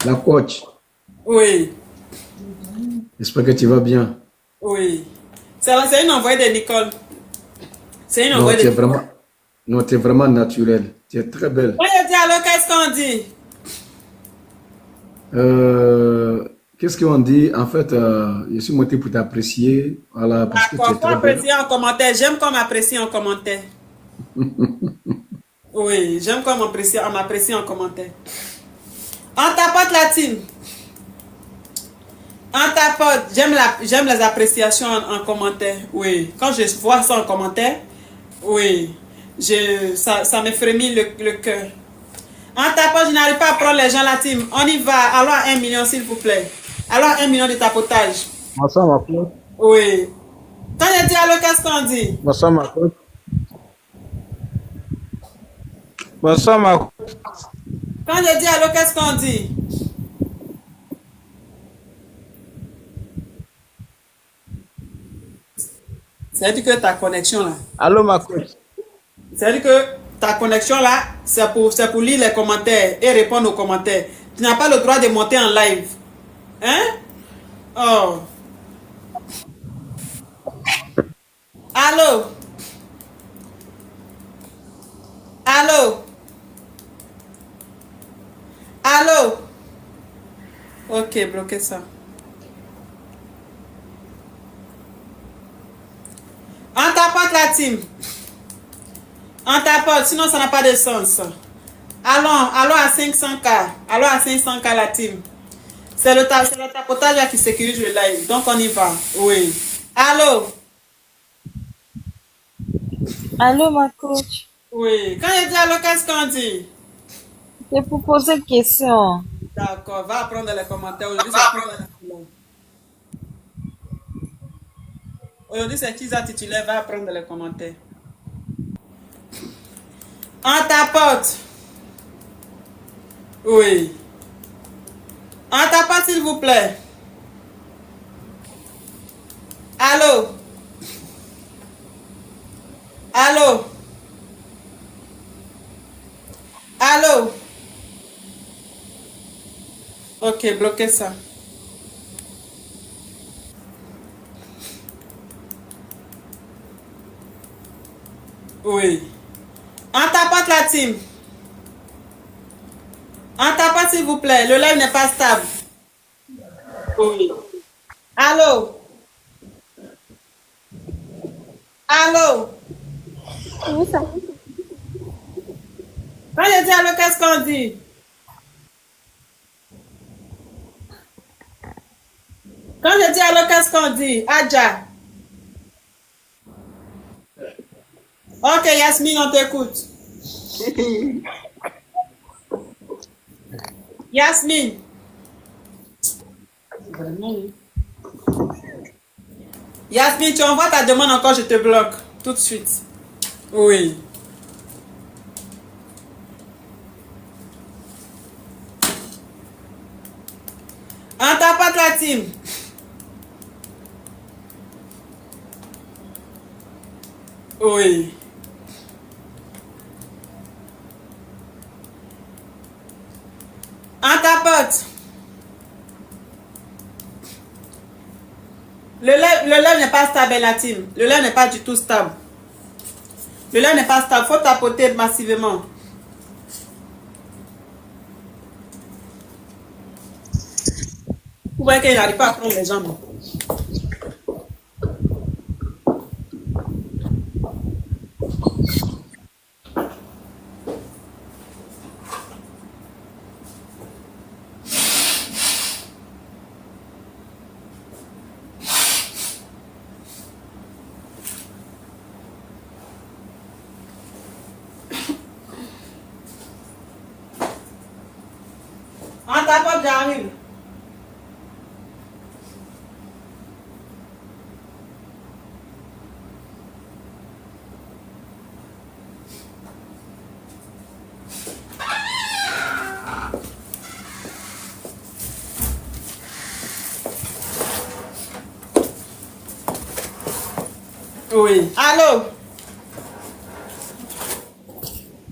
La coach, Oui, j'espère que tu vas bien. oui. C'est une envoyée de Nicole. C'est une Non, envoyée tu de es Nicole. vraiment, non, tu es vraiment naturel. Tu es très belle. Quand je dis allô, qu'est-ce qu'on dit? Qu'est-ce qu'on dit? En fait, je suis monté pour t'apprécier, voilà, parce que tu D'accord, es faut très belle. apprécier en commentaire. J'aime qu'on m'apprécie en commentaire. Oui, j'aime qu'on m'apprécie en commentaire. En tapote la team. En tapote, j'aime les appréciations en commentaire. Oui, quand je vois ça en commentaire, oui, ça me frémit le cœur. En tapote, je n'arrive pas à prendre les gens la team. On y va. Allons à 1 million, s'il vous plaît. Allons à 1 million de tapotage. Bonsoir, ma coach. Oui. Quand je dis allô, qu'est-ce qu'on dit? Bonsoir, ma coach. Bonsoir, ma coach. Quand je dis allô, qu'est-ce qu'on dit? C'est-à-dire que ta connexion là. Allô, ma coach. C'est-à-dire que ta connexion là, c'est pour lire les commentaires et répondre aux commentaires. Tu n'as pas le droit de monter en live. Hein? Oh. Allô? Allô? Allô? Ok, bloquez ça. On tapote la team. On tapote, sinon ça n'a pas de sens. Allons à 500K. Allons à 500K la team. C'est le tapotage là qui sécurise le live. Donc on y va. Oui. Allô? Allô, ma coach. Oui. Quand je dis allô, qu'est-ce qu'on dit? C'est pour poser une question. D'accord, va apprendre les commentaires. Aujourd'hui, c'est Kiza titulaire. Va apprendre les commentaires. On tapote. Oui. On tapote, s'il vous plaît. Allô? Allô? Allô? Ok, bloquez ça. Oui. On tapote la team. On tapote, s'il vous plaît. Le live n'est pas stable. Oui. Allô? Allô? Oui, ça. Quand je dis allô, qu'est-ce qu'on dit? Quand je dis allô, qu'est-ce qu'on dit? Adja. Ok, Yasmine, on t'écoute. Yasmine. Yasmine, tu envoies ta demande encore, je te bloque. Tout de suite. Oui. On tapote la team. Oui. On tapote. Le lait n'est pas stable, la team. Le lait n'est pas du tout stable. Le lait n'est pas stable. Faut tapoter massivement. Vous voyez qu'il n'arrive pas à prendre les jambes. On tapote, j'arrive. Oui. Allô?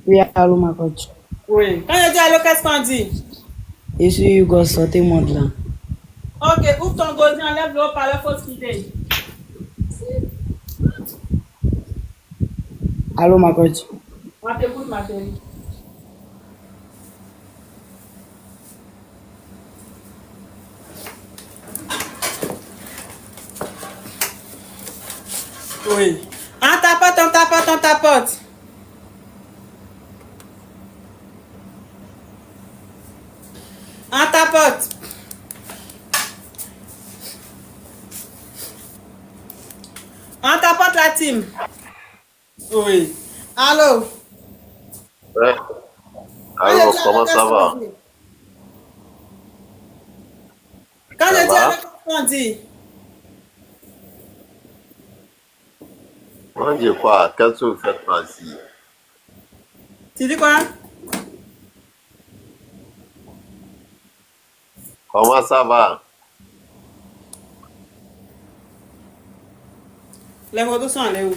Oui, allô, ma coach. Oui. Quand je dis allô, qu'est-ce qu'on dit? Je suis Hugo, sortez-moi de là. Ok, ouvre ton gosier, enlève le haut-parleur, fausse idée. Allô, ma coach. On t'écoute, ma chérie. Oui. On tapote, on tapote, on tapote. On tapote. On tapote la team. Oui. Allô? Ouais. Quand Alors, je dis comment allô, ça qu'est-ce va? qu'on dit? Quand Ça je dis allô, va? qu'est-ce qu'on dit? On dit quoi? Qu'est-ce que vous faites pas ici? Tu dis quoi? Comment ça va? Les photos sont allées où?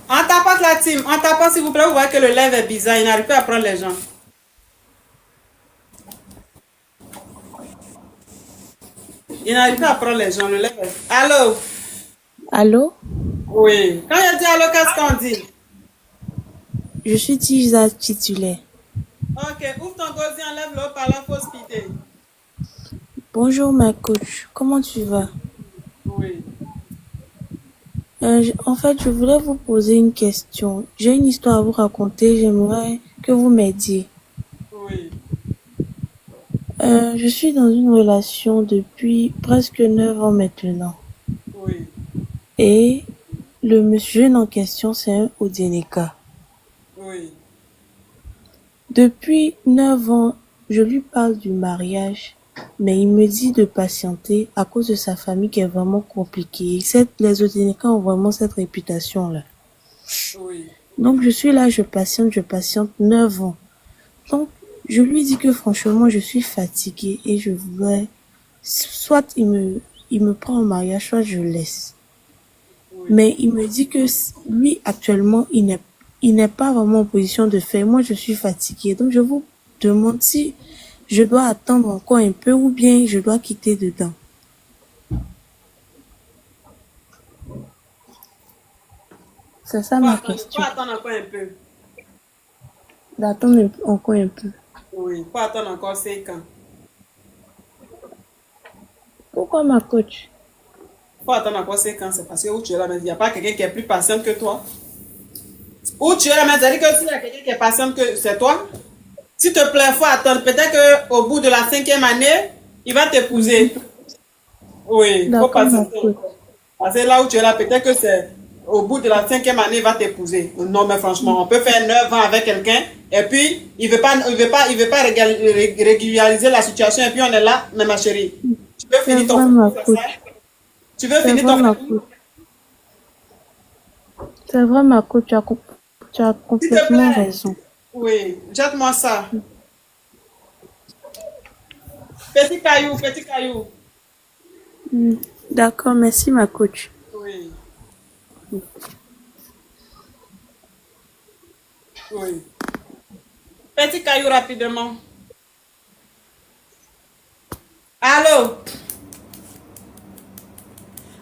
On tapote la team. On tapote, s'il vous plaît. Vous voyez que le lèvre est bizarre. Il n'arrive pas à prendre les gens. Il n'arrive pas à prendre les gens. Le lèvre est... Allô? Allô? Oui. Quand je dis allô, qu'est-ce qu'on dit? Je suis Tisa titulaire. Ok. Ouvre ton gosier, enlève le haut-parleur, fausse idée. Bonjour ma coach, comment tu vas? Oui. En fait, je voulais vous poser une question. J'ai une histoire à vous raconter, j'aimerais que vous m'aidiez. Oui. Je suis dans une relation depuis presque 9 ans maintenant. Oui. Et le monsieur jeune en question, c'est un Odineka. Oui. Depuis 9 ans, je lui parle du mariage, mais il me dit de patienter à cause de sa famille qui est vraiment compliquée. Les Odineka ont vraiment cette réputation-là. Oui. Donc je suis là, je patiente 9 ans. Donc je lui dis que franchement, je suis fatiguée et je voudrais, soit il me prend en mariage, soit je laisse. Oui. Mais il me dit que lui, actuellement, il n'est pas vraiment en position de faire. Moi, je suis fatiguée. Donc, je vous demande si je dois attendre encore un peu ou bien je dois quitter dedans. C'est ça ma Faut question. attendre encore un peu. D'attendre encore un peu. Oui. Faut attendre encore 5 ans. Pourquoi ma coach? Faut attendre encore 5 ans. C'est parce que où tu es là, mais il n'y a pas quelqu'un qui est plus patient que toi. Où tu es là, mais ça dit que s'il y a quelqu'un qui est patient que c'est toi, s'il te plaît, faut attendre. Peut-être qu'au bout de la 5e année, il va t'épouser. Oui, faut D'accord ma patienter coach. encore. Parce que là où tu es là, peut-être que c'est au bout de la 5e année, il va t'épouser. Non, mais franchement, on peut faire 9 ans avec quelqu'un et puis il veut pas régulariser la situation et puis on est là, mais ma chérie. Tu veux C'est finir ton vrai famille, ma c'est ça? coach. Tu veux C'est finir vrai ton ma famille? coach. C'est vrai ma coach, tu as S'il te complètement plaît. raison. Oui, jette-moi ça. Petit caillou, petit caillou. D'accord, merci ma coach. Oui, oui. Petit caillou rapidement. Allô?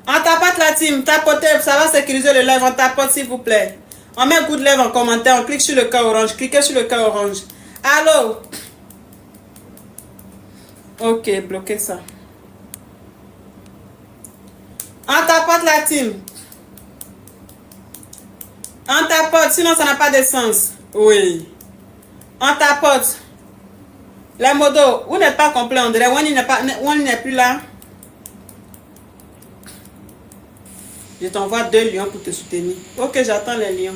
On tapote la team, tapotez, ça va sécuriser le live, on tapote s'il vous plaît. On met good live en commentaire, on clique sur le cœur orange, cliquez sur le cœur orange. Allô? Ok, bloquez ça. On tapote la team. On tapote, sinon ça n'a pas de sens. Oui. On tapote. Les modos, vous n'êtes pas complet, on dirait. Wani n'est plus là. Je t'envoie 2 lions pour te soutenir. Ok, j'attends les lions.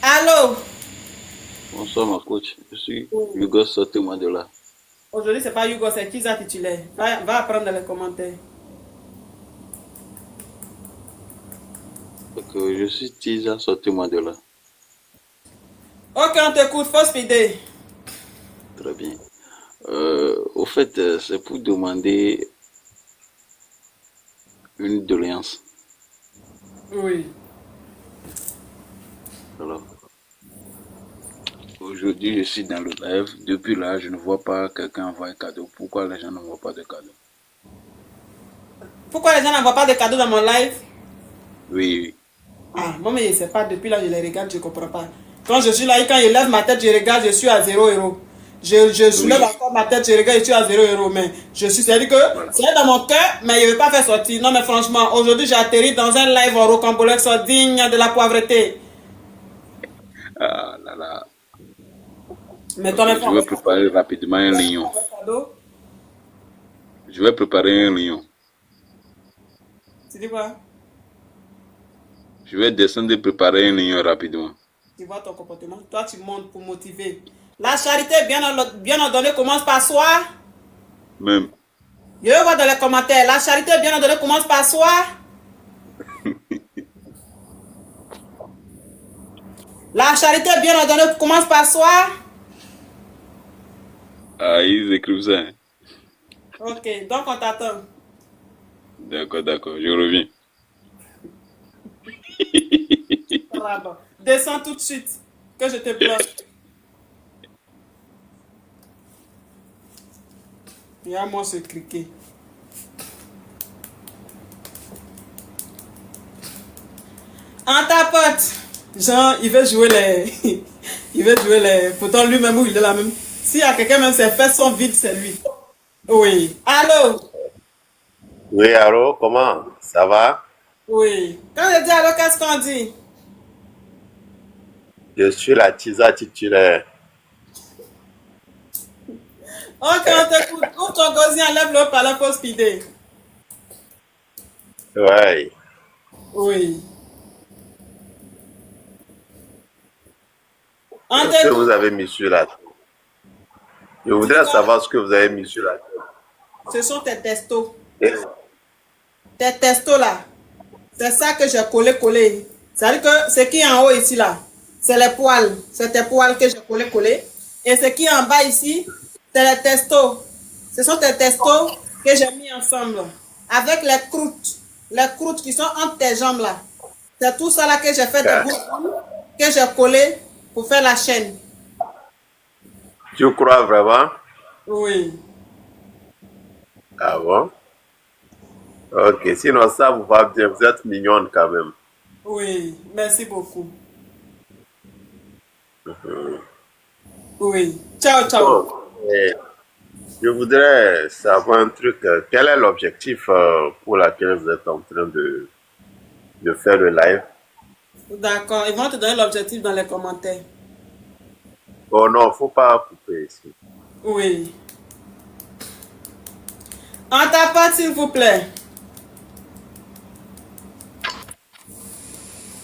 Allô? Bonsoir ma coach, je suis Hugo, sortez-moi de là. Aujourd'hui, c'est pas Hugo, c'est Kiza titulaire. Va apprendre dans les commentaires. Donc, je suis Tisa, sortez-moi de là. Ok, on t'écoute, fausse idée. Très bien. Au fait, c'est pour demander une doléance. Oui. Alors, aujourd'hui, je suis dans le live. Depuis là, je ne vois pas quelqu'un envoyer un cadeau. Pourquoi les gens n'envoient pas de cadeau? Pourquoi les gens n'envoient pas de cadeaux dans mon live? Oui, Ah, moi, mais c'est pas depuis là, je les regarde, je comprends pas. Quand je suis là, et quand je lève ma tête, je regarde, je suis à 0 €. Je soulève oui. encore ma tête, je regarde, je suis à 0 €. Mais je suis, c'est-à-dire que Voilà. c'est dans mon cœur, mais je ne vais pas faire sortir. Non, mais franchement, aujourd'hui, j'ai atterri dans un live en rocambole digne de la pauvreté. Ah là là. Mais toi, Ok, mes je vais préparer rapidement un lion. cadeau, Je vais préparer un lion. tu dis quoi? Je vais descendre et préparer un lion rapidement. Tu vois ton comportement. Toi, tu montes pour motiver. La charité bien ordonnée commence par soi. Même. Je vais voir dans les commentaires. La charité bien ordonnée commence par soi. La charité bien ordonnée commence par soi. Ah, ils écrivent ça. Hein. Ok, donc on t'attend. D'accord, d'accord, je reviens. Bravo. Descends tout de suite. Que je te bloque. Regarde-moi ce cliquer. En tapote. Jean, il veut jouer les. Il veut jouer les. Pourtant, lui-même, il est là même. S'il y a quelqu'un, même ses fesses sont vides, c'est lui. Oui. Allô? Oui, allô, comment? Ça va? Oui. Quand je dis allô, qu'est-ce qu'on dit? Je suis la tisa titulaire. Ok, on t'écoute. Ouvre ton gosier, enlève-le par la fausse idée. Ouais. Oui. On Qu'est-ce que vous t'écoute. avez mis sur la tête? Je voudrais savoir ce que vous avez mis sur la tête. Ce sont tes testos. Et- Tes testos là. C'est ça que j'ai collé. C'est-à-dire que ce qui est en haut ici là, c'est les poils. C'est tes poils que j'ai collé. Et ce qui est en bas ici, c'est les testos. Ce sont tes testos que j'ai mis ensemble. Avec les croûtes. Les croûtes qui sont entre tes jambes là. C'est tout ça là que j'ai fait de bout que j'ai collé pour faire la chaîne. Tu crois vraiment? Oui. Ah bon? Ok, sinon ça vous va bien, vous êtes mignonne quand même. Oui. Merci beaucoup. Oui. Ciao, ciao. Bon, je voudrais savoir un truc. Quel est l'objectif pour lequel vous êtes en train de faire le live? D'accord. Ils vont te donner l'objectif dans les commentaires. Oh non, faut pas couper ici. Oui. En tapote, s'il vous plaît.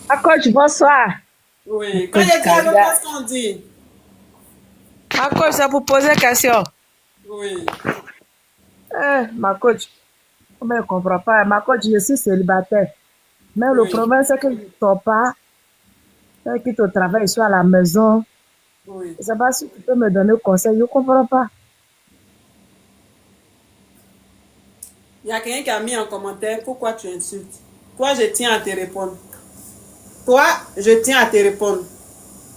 Ah, coach, bonsoir. Oui. Quand il y a dialogue, qu'est-ce qu'on dit? Ah, coach, c'est pour poser question. Oui. Ma coach, comment je ne comprends pas? Ma coach, je suis célibataire. Mais le Oui. problème, c'est que je ne sors pas. Je quitte au travail, je suis à la maison. Oui. Je ne sais pas si tu peux me donner conseil. Je ne comprends pas. Il y a quelqu'un qui a mis en commentaire pourquoi tu insultes. Toi, je tiens à te répondre. Toi, je tiens à te répondre.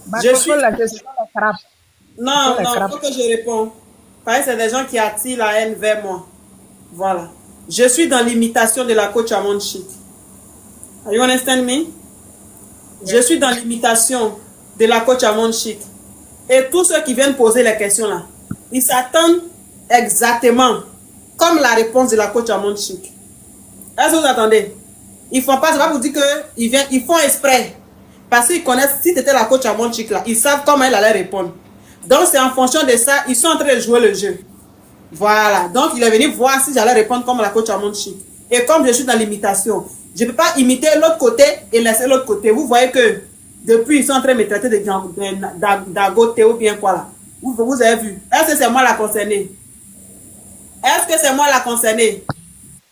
Ma Je coach, suis. la question, la crabe. Non, la non, crabe. faut que je réponde. Parce que c'est des gens qui attirent la haine vers moi. Voilà. Je suis dans l'imitation de la coach Amon Shit. Are you understand me? Je suis dans l'imitation de la coach Amon Shit. Et tous ceux qui viennent poser les questions là, ils s'attendent exactement comme la réponse de la coach Amon Shit. Est-ce que vous attendez? Ils font pas, c'est pas pour dire qu'ils font exprès. Parce qu'ils connaissent, si c'était la coach Amon Shit là, ils savent comment elle allait répondre. Donc c'est en fonction de ça, ils sont en train de jouer le jeu. Voilà. Donc il est venu voir si j'allais répondre comme la coach Amon Shit. Et comme je suis dans l'imitation, je ne peux pas imiter l'autre côté et laisser l'autre côté. Vous voyez que depuis, ils sont en train de me traiter d'agoté ou bien quoi là. Vous avez vu. Est-ce que c'est moi la concernée? Est-ce que c'est moi la concernée?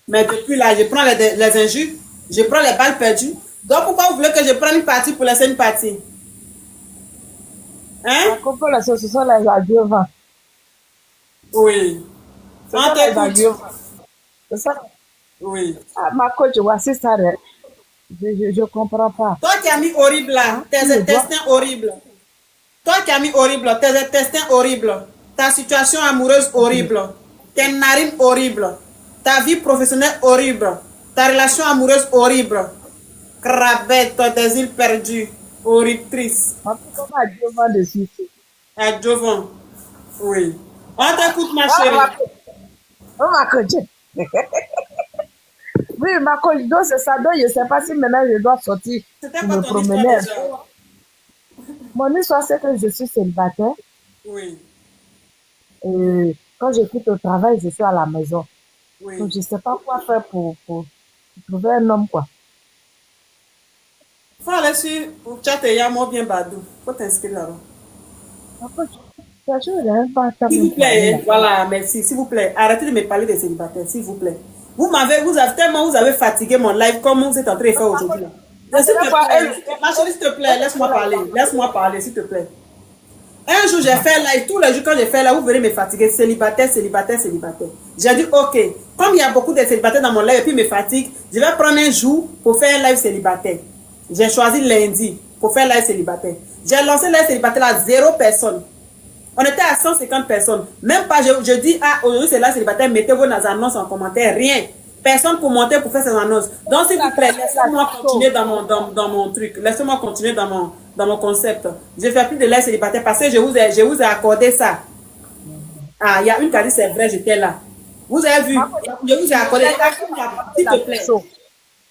Mais depuis là, je prends les injures, je prends les balles perdues. Donc pourquoi vous voulez que je prenne une partie pour laisser une partie? Hein? Je comprends la chose, ce sont les adjuvants. Oui. Ce On sont les t'écoute. adjuvants. C'est ça. Oui. Ah, ma coach, voici ça. Je ne comprends pas. Toi qui as mis horrible là, tes intestins horribles. Toi qui as mis horrible, tes intestins horribles, ta situation amoureuse horrible, tes narines horribles, ta vie professionnelle horrible, ta relation amoureuse horrible, crabette, tes îles perdues, horritrice. Comment à Dieu va dessus? À Jovan. Oui. On t'écoute, ma Ah, chérie. ma coach. Oui, ma coach, donc c'est ça. Donc, je ne sais pas si maintenant je dois sortir C'était pour pas me ton promener. histoire déjà. Mon histoire, c'est que je suis célibataire. Oui, Et quand je quitte le travail, je suis à la maison. oui. Donc, je ne sais pas quoi faire pour trouver un homme, quoi. Faut aller sur Chateyamo bien Badou. Faut t'inscrire là-bas. Ma coach, je ne vais pas attendre. S'il vous plaît, voilà, merci. S'il vous plaît, arrêtez de me parler des célibataires, s'il vous plaît. Vous avez tellement, vous avez fatigué mon live comme vous êtes en train de faire aujourd'hui. S'il te plaît, ma chérie, s'il te plaît, laisse-moi parler. Laisse-moi parler, s'il te plaît. Un jour, j'ai fait live. Tous les jours, quand j'ai fait live, vous venez me fatiguer. Célibataire, célibataire, célibataire. J'ai dit, ok, comme il y a beaucoup de célibataires dans mon live et puis me fatigue, je vais prendre un jour pour faire un live célibataire. J'ai choisi lundi pour faire live célibataire. J'ai lancé live célibataire à 0 personnes. On était à 150 personnes. Même pas, je dis, ah, aujourd'hui c'est live célibataire, mettez vos annonces en commentaire. Rien. Personne pour monter pour faire ces annonces. Donc, s'il vous plaît, laissez-moi continuer dans mon truc. Laissez-moi continuer dans mon concept. Je ne fais plus de live célibataire parce que je vous ai accordé ça. Ah, il y a une qui a dit, c'est vrai, j'étais là. Vous avez vu, je vous ai accordé ça. S'il te plaît.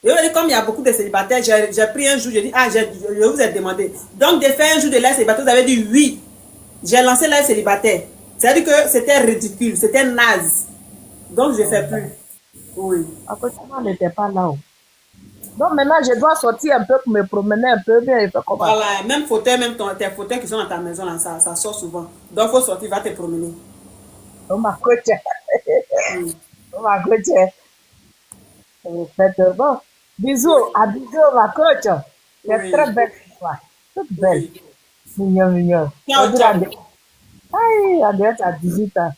Et comme il y a beaucoup de célibataires, j'ai pris un jour, j'ai dit, ah, je vous ai demandé. Donc, de faire un jour de live célibataire, vous avez dit oui. J'ai lancé live célibataire. C'est-à-dire que c'était ridicule, c'était naze. Donc, je ne fais plus. Oui. Après, on n'était pas là. Donc, maintenant, je dois sortir un peu pour me promener un peu bien et faire comment. Voilà, même fauteuil, même tes fauteuils qui sont dans ta maison, là, ça sort souvent. Donc, il faut sortir, va te promener. Oh, ma coach. Oh, ma coach. Faites bon. Bisous, à bisous, ma coach. C'est Oui. très belle histoire. Toute belle. Oui. Mignon, mignon. Ciao, On dit ciao. aïe, on dirait à 18 ans.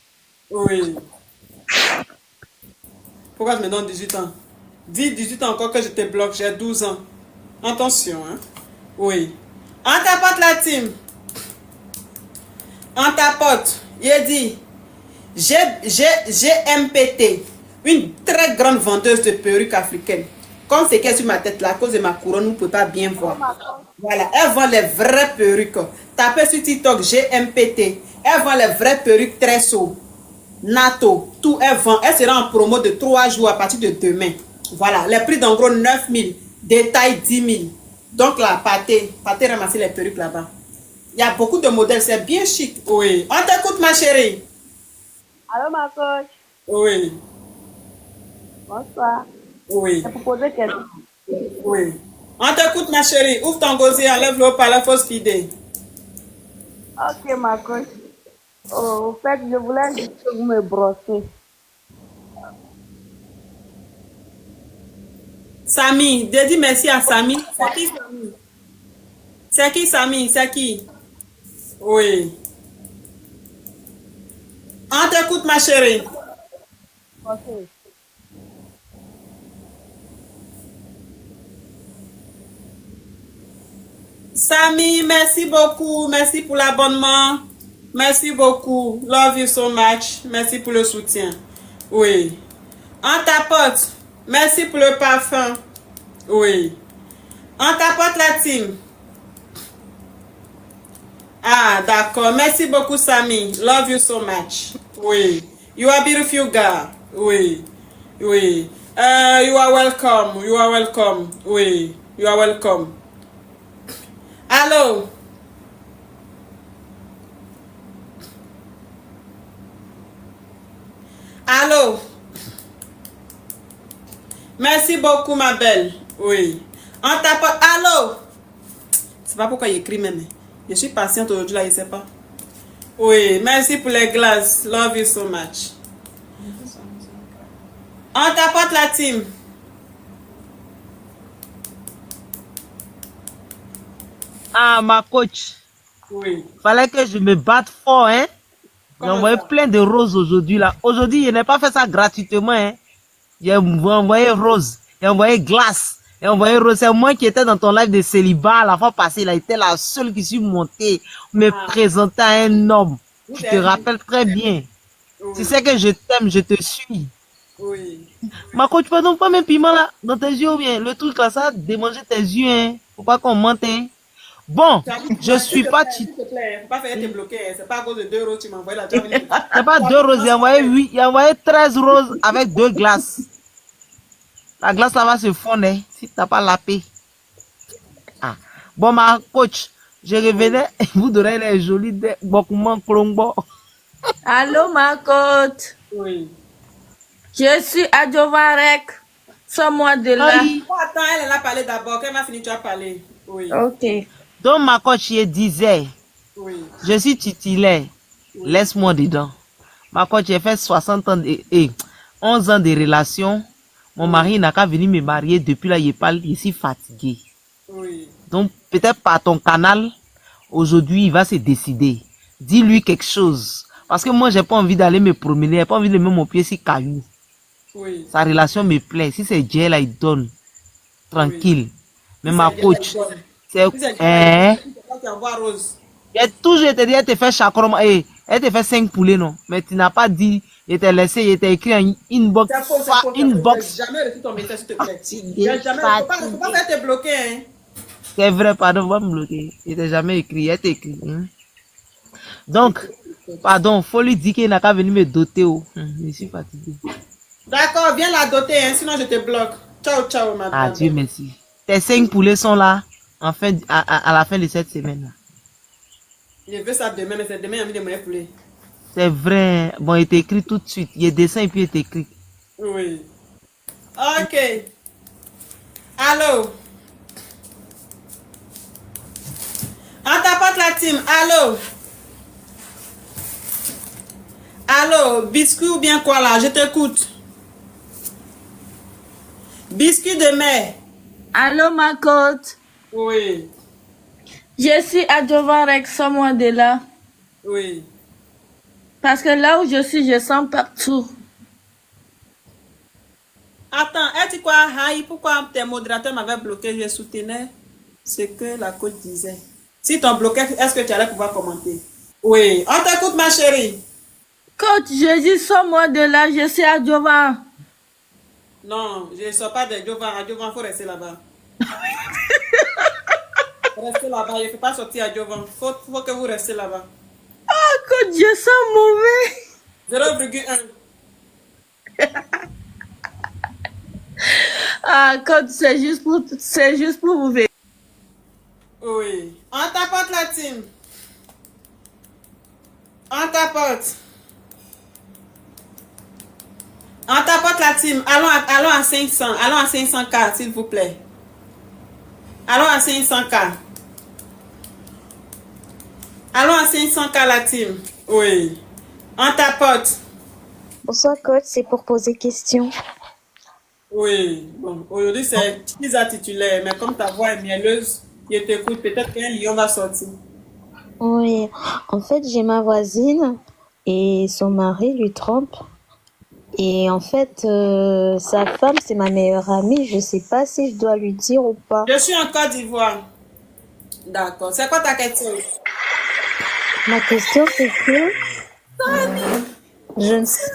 Oui. Pourquoi je me donne 18 ans? Dis 18 ans encore que je te bloque, j'ai 12 ans. Attention, hein. Oui. On tapote la team. On tapote. Il dit, GMPT, une très grande vendeuse de perruques africaines. Comme c'est qu'elle sur ma tête là, à cause de ma couronne, vous ne pouvez pas bien voir. Voilà, elle vend les vraies perruques. Tapez sur TikTok GMPT. Elle vend les vraies perruques Tresso, Nato, tout elle vend. Elle sera en promo de 3 jours à partir de demain. Voilà, les prix d'en gros 9 000, détail 10 000. Donc là, partez ramasser les perruques là-bas. Il y a beaucoup de modèles, c'est bien chic. Oui, on t'écoute ma chérie. Allô, ma coach. Oui, Bonsoir. oui, C'est pour poser question. oui. On t'écoute ma chérie. Ouvre ton gosier, enlève l'eau par la fausse idée. Ok, ma coach. Oh, au fait, je voulais juste que vous me brossez. Samy, dis merci à Samy. C'est qui Samy? C'est qui Samy? C'est qui? Oui. On t'écoute ma chérie. Ok. Samy, merci beaucoup. Merci pour l'abonnement. Merci beaucoup. Love you so much. Merci pour le soutien. Oui. On tapote. Merci pour le parfum. Oui. On tapote la team. Ah, d'accord. Merci beaucoup, Samy. Love you so much. Oui. You are beautiful girl. Oui. Oui. You are welcome. You are welcome. Oui. You are welcome. Allô? Allô? Merci beaucoup, ma belle. Oui. On tapote. Allô? C'est pas pourquoi il écrit même. Je suis patiente aujourd'hui, là, il sait pas. Oui, merci pour les glaces. Love you so much. On tapote la team. Ah, ma coach, Oui. fallait que je me batte fort, hein. J'ai Comment envoyé ça? plein de roses aujourd'hui, là. Aujourd'hui, je n'ai pas fait ça gratuitement, hein. J'ai envoyé rose, j'ai envoyé glace, et envoyé Rose. C'est moi qui étais dans ton live de célibat la fois passée. Il a été la seule qui suis montée, me présenter à un homme. Tu te rappelles très bien. Oui. Tu sais que je t'aime, je te suis. Oui. Ma coach, pardon, pas mes piments là, dans tes yeux ou bien. Le truc là, ça, démanger tes yeux, hein. Faut pas qu'on mente, hein. Bon, je suis pas... S'il te plaît, faut pas faire te bloquer. C'est pas à cause de 2 euros que tu m'envoies la C'est pas 2 roses, il a envoyé 8, il a envoyé 13 roses avec 2 glaces. La glace là va se fondre, hein, si t'as pas la paix. Ah. Bon, ma coach, je revenais, vous donnerez les jolis bokouman klongbo. Allô, ma côte. Oui. Je suis à Jovarek. Sors-moi de là. Oh, attends, elle a parlé d'abord. Quand elle m'a fini, tu as parlé. Oui. Ok. Donc, ma coach, je disais, Oui. je suis titulaire. Oui. Laisse-moi dedans. Ma coach, j'ai fait 60 ans de, 11 ans de relation. Mon mari n'a qu'à venir me marier. Depuis là, il suis fatigué. Oui. Donc, peut-être par ton canal, aujourd'hui, il va se décider. Dis-lui quelque chose. Parce que moi, j'ai pas envie d'aller me promener. J'ai pas envie de mettre mon pied sur caillou. Oui. Sa relation me plaît. Si c'est Dieu là, il donne. Tranquille. Oui. Mais si ma coach, c'est... J'ai toujours été dit, elle te fait chacron. Elle te fait 5 poulets, non. Mais tu n'as pas dit, il t'a laissé, il t'a écrit en inbox. Inbox. J'ai jamais reçu ton message, s'il te plaît. J'ai jamais. Faut pas faire te bloquer, hein. C'est vrai, pardon, va me bloquer. Il t'a jamais écrit, elle t'a écrit. Hein? Donc, pardon, faut lui dire qu'il n'a qu'à venir me doter. Oh. Je suis fatigué. D'accord, viens la doter, hein, sinon je te bloque. Ciao, ciao, madame. Ah, Dieu merci. Tes 5 poulets sont là à la fin de cette semaine. Là. Je veux ça demain, mais c'est demain, j'ai envie de me poulet. C'est vrai. Bon, il t'écrit tout de suite. Il y a dessin et puis il t'écrit. Oui. Ok. Allô? On tapote la team. Allô? Allô? Biscuit ou bien quoi là? Je t'écoute. Biscuit de mer. Allô, ma côte. Oui. Je suis à Jovarek, sors-moi de là. Oui. Parce que là où je suis, je sens partout. Attends, est-ce quoi, Haï, pourquoi tes modérateurs m'avaient bloqué? Je soutenais ce que la coach disait. Si t'en bloquais, est-ce que tu allais pouvoir commenter? Oui. On t'écoute, ma chérie. Coach, je dis sors-moi de là, je suis à Jovan. Non, je ne sors pas de Jovan. À Jovan, il faut rester là-bas. Restez là-bas, il ne faut pas sortir à Jovan. Il faut que vous restez là-bas. Ah, coach, je sens mauvais. 0,1. Ah, coach, c'est juste pour vous vérifier. Oui. On tapote la team. On tapote. On tapote la team. Allons à 500. Allons à 500K, s'il vous plaît. Allons à 500K. Allons à 500K la team. Oui. On tapote. Bonsoir coach, c'est pour poser question. Oui. Bon, aujourd'hui c'est Tisa titulaire, mais comme ta voix est mielleuse, je t'écoute. Peut-être qu'un lion va sortir. Oui, en fait j'ai ma voisine et son mari lui trompe. Et en fait, sa femme, c'est ma meilleure amie. Je sais pas si je dois lui dire ou pas. Je suis en Côte d'Ivoire. D'accord. C'est quoi ta question? Ma question, c'est que... Je ne sais...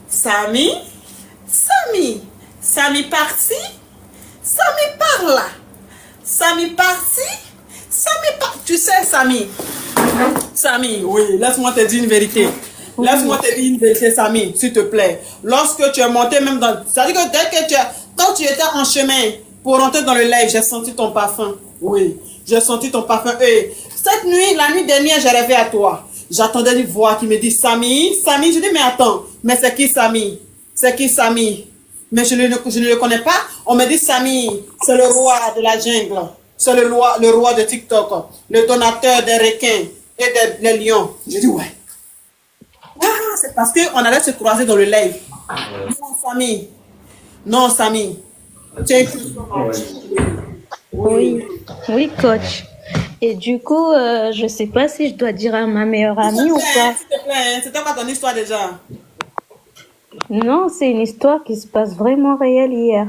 Samy! Samy par-ci, Samy par-là. Samy par-ci, Samy par... Tu sais, Samy, oui, laisse-moi te dire une vérité. Laisse-moi te dire une vérité, Samy, s'il te plaît. Lorsque tu es monté même dans... C'est-à-dire que dès que quand tu étais en chemin pour rentrer dans le live, j'ai senti ton parfum. Oui, j'ai senti ton parfum. Et cette nuit, la nuit dernière, j'ai rêvé à toi. J'attendais une voix qui me dit Samy. Je dis, mais attends, mais c'est qui Samy? C'est qui Samy? Mais je ne le connais pas. On me dit Samy, c'est le roi de la jungle. C'est le roi de TikTok. Le donateur des requins et des lions. Je dis, ouais. Ah, c'est parce qu'on allait se croiser dans le live. Non, Samy. Non, Samy. Tu es Oui, oui, coach. Et du coup, je sais pas si je dois dire à ma meilleure amie ou pas. S'il te plaît, hein, c'était quoi ton histoire déjà? Non, c'est une histoire qui se passe vraiment réelle hier.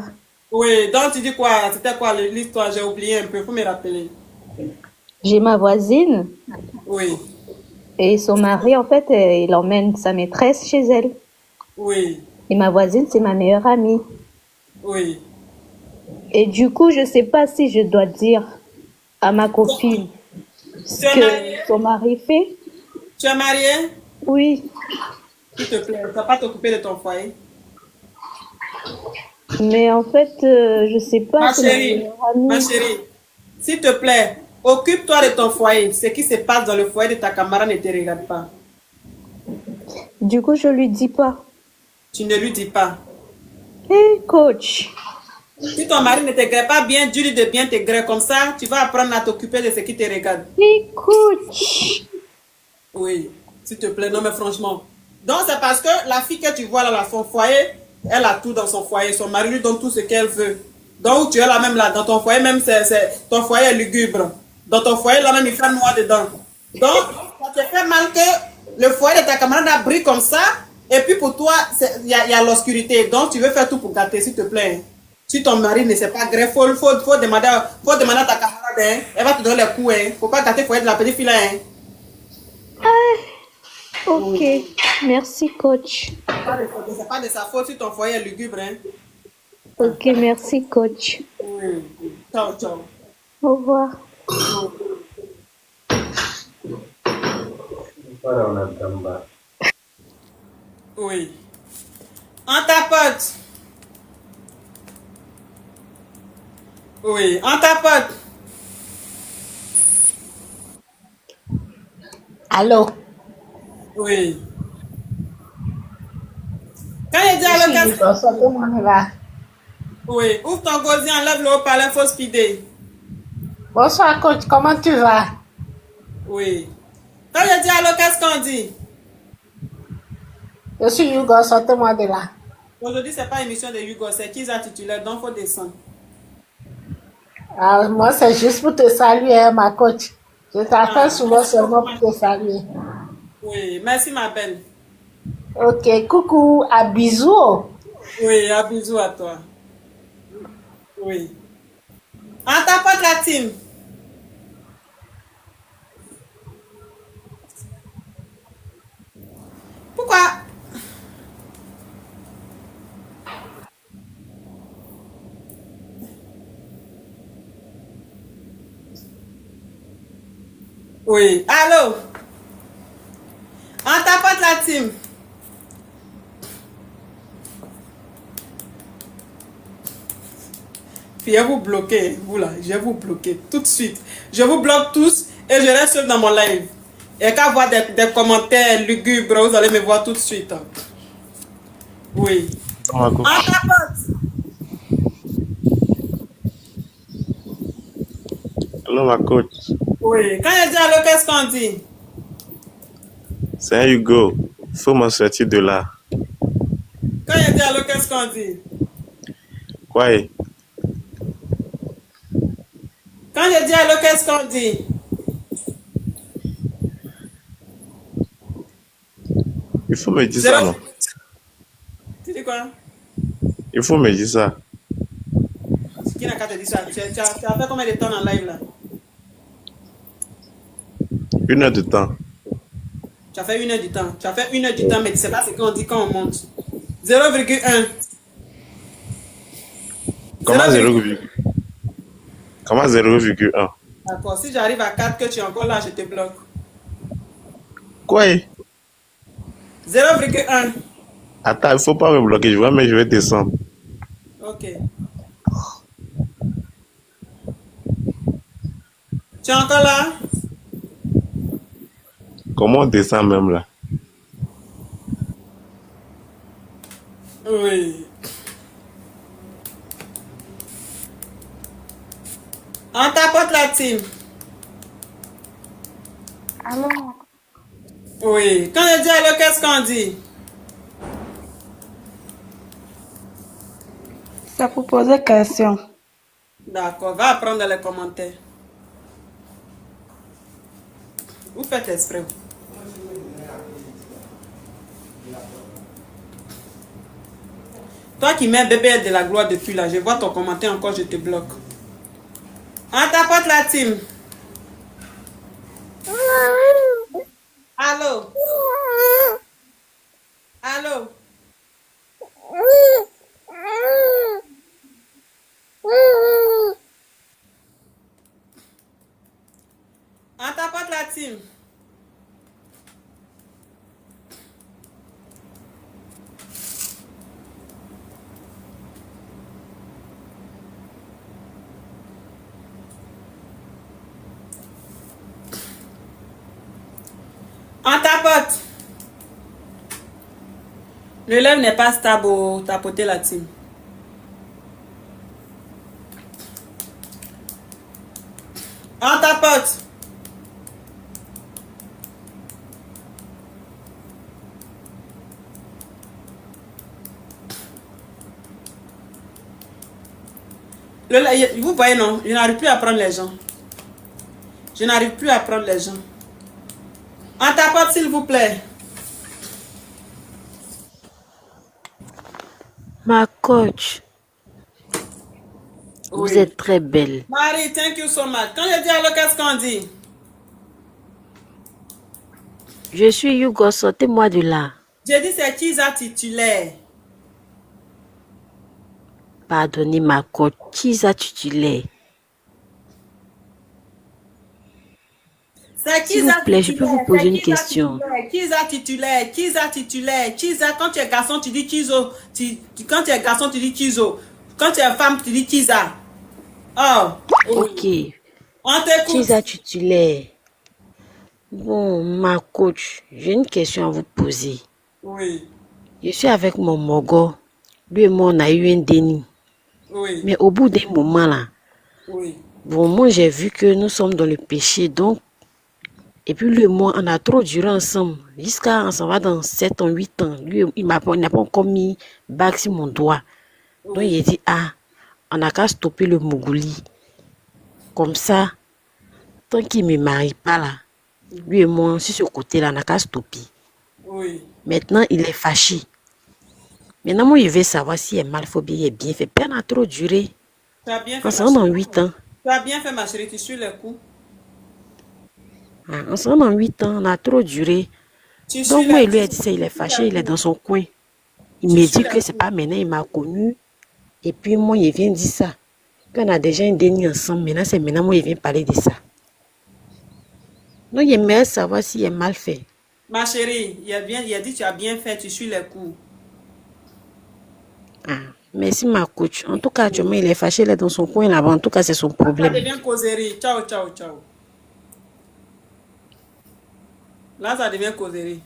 Oui, donc tu dis quoi? C'était quoi l'histoire? J'ai oublié un peu, faut me rappeler. J'ai ma voisine Oui, et son mari, en fait, il emmène sa maîtresse chez elle. oui, Et ma voisine, c'est ma meilleure amie. oui. Et du coup, je sais pas si je dois dire à ma copine ce Tu es marié? que son mari fait. Tu es marié? Oui, S'il te plaît, tu vas pas t'occuper de ton foyer. mais en fait, je sais pas, Ma c'est ma chérie, meilleure ma amie. chérie, s'il te plaît, occupe-toi de ton foyer. Ce qui se passe dans le foyer de ta camarade ne te regarde pas. Du coup, je lui dis pas. Tu ne lui dis pas. Hé, coach. Si ton mari ne te grée pas bien, dis-lui de bien te griller. Comme ça, tu vas apprendre à t'occuper de ce qui te regarde. Hé, coach. Oui, s'il te plaît, non mais franchement. Donc c'est parce que la fille que tu vois là, dans son foyer, elle a tout dans son foyer. Son mari lui donne tout ce qu'elle veut. Donc tu es là même là, dans ton foyer même, ton foyer est lugubre. Dans ton foyer là même, il fait noir dedans. Donc ça te fait mal que le foyer de ta camarade a brillé comme ça. Et puis pour toi, il y a l'obscurité. Donc tu veux faire tout pour gâter, s'il te plaît. Si ton mari ne sait pas gré, faut demander à ta camarade. Hein. Elle va te donner les coups. Hein. Faut pas gâter le foyer de la petite fille là. Hein. Ok, merci, coach. C'est pas de sa faute si ton foyer est lugubre. Hein. Ok, merci, coach. Oui. Ciao, ciao. Au revoir. Oui. On tapote. Oui, on tapote. Allô? Oui. Quand il dit allô, qu'est-ce que... Sortez-moi de là. Oui, ouvre ton gosier, enlève le haut-parleur, faut speeder. Bonsoir, coach. Comment tu vas? Oui. Quand il dit allô, qu'est-ce qu'on dit? Je suis Hugo. Sortez-moi de là. Aujourd'hui, c'est pas émission de Hugo, c'est qui a titulaire, donc faut descendre. Ah, moi, c'est juste pour te saluer, hein, ma coach. Je t'appelle souvent seulement pour te saluer. Oui, merci ma belle. Ok, coucou, à bisous. Oui, un bisou à toi. Oui. On tapote la team. Pourquoi? Oui. Allô? On tapote la team. Puis je vais vous bloquer, vous là, je vais vous bloquer tout de suite. Je vous bloque tous et je reste seul dans mon live. Et quand voir des commentaires lugubres, vous allez me voir tout de suite. Oui. On tapote. Allô, ma coach. Oui. Quand je dis allô, qu'est-ce qu'on dit? C'est un Hugo. Il faut m'en sortir de là. Quand je dis allô, qu'est-ce qu'on dit? Quoi? Quand je dis allô, qu'est-ce qu'on dit? Il faut me dire ça, non? Tu dis quoi? Il faut me dire ça. Qui n'a qu'à te dire ça? Tu as fait combien de temps en live là? 1 heure de temps. Tu as fait 1 heure du temps. Tu as fait 1 heure du temps, mais tu ne sais pas ce qu'on dit quand on monte. 0,1. Comment 0,1? Comment 0,1? D'accord. Si j'arrive à 4 que tu es encore là, je te bloque. Quoi? 0,1. Attends, il ne faut pas me bloquer. Je vais descendre. Ok. Tu es encore là? Comment on descend même là? Oui. On tapote la team. Allô? Oui. Quand je dis allô, qu'est-ce qu'on dit? C'est pour poser question. D'accord, va apprendre dans les commentaires. Vous faites exprès. Toi qui mets bébé de la gloire depuis là, je vois ton commentaire encore, je te bloque. On tapote la team. Allô? Allô? On tapote la team. On tapote. Le lèvre n'est pas stable au tapoter la team. On tapote. Vous voyez, non, je n'arrive plus à prendre les gens. Je n'arrive plus à prendre les gens. On tapote, s'il vous plaît. Ma coach, vous Oui. êtes très belle. Marie, thank you so much. Quand je dis allô, qu'est-ce qu'on dit? Je suis Hugo, sortez-moi de là. J'ai dit c'est Kiza titulaire. Pardonnez ma coach, qui ça titulaire? C'est S'il vous Kiza plaît, je peux vous titulaire. poser C'est une Kiza question. titulaire. Kiza titulaire. Kiza titulaire. Kiza, quand tu es garçon, tu dis Kizo. Quand tu es garçon, tu dis Kizo. Quand tu es femme, tu dis Kiza. Oh. Ok. On t'écoute. Qui ça titulaire? Bon, ma coach, j'ai une question à vous poser. Oui. Je suis avec mon mogo. Lui et moi, on a eu un déni. Oui. Mais au bout d'un moment, là, Oui. bon, moi, j'ai vu que nous sommes dans le péché. Donc, et puis lui et moi, on a trop duré ensemble. Jusqu'à, on s'en va dans 7 ans, 8 ans. Lui, il n'a pas encore mis bague sur mon doigt. Donc, il a dit, ah, on n'a qu'à stopper le Mougouli. Comme ça, tant qu'il ne me marie pas, là, lui et moi, sur ce côté-là, on n'a qu'à stopper. Oui. Maintenant, il est fâché. Maintenant, moi, je veux savoir si est mal fait ou bien il est bien fait. Puis, on a trop duré. Tu as bien On fait, s'en ma va dans chérie. 8 ans. Tu as bien fait, ma chérie. Tu suis le coup. Ah, on s'en va dans 8 ans. On a trop duré. Tu suis Donc, moi, le il lui a coup. dit ça, il est Tu suis fâché, le il est coup. dans son coin. Il Tu me suis dit le que c'est coup. pas maintenant, il m'a connu. Et puis, moi, il vient dire ça. Qu'on a déjà un déni ensemble. Maintenant, c'est maintenant, moi, il vient parler de ça. Donc, il aimerait savoir s'il est mal fait. Ma chérie, il a dit tu as bien fait, tu suis le coup. Ah, merci, ma coach. En tout cas, actuellement, il est fâché, il est dans son coin là-bas. En tout cas, c'est son Ça problème. devient causerie. Ciao, ciao, ciao. Là, ça devient causerie.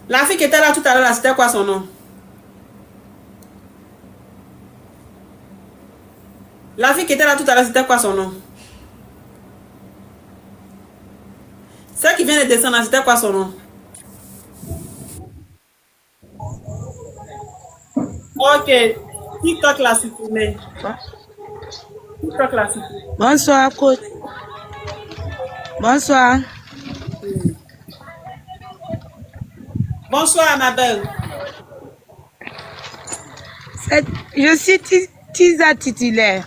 La fille qui était là tout à l'heure, là, c'était quoi son nom? La fille qui était là tout à l'heure, c'était quoi son nom? Celle qui vient de descendre, là, c'était quoi son nom? Ok. TikTok l'a supprimé. TikTok l'a supprimé. Bonsoir, coach. Bonsoir. Bonsoir, ma belle. Je suis Tiza titulaire.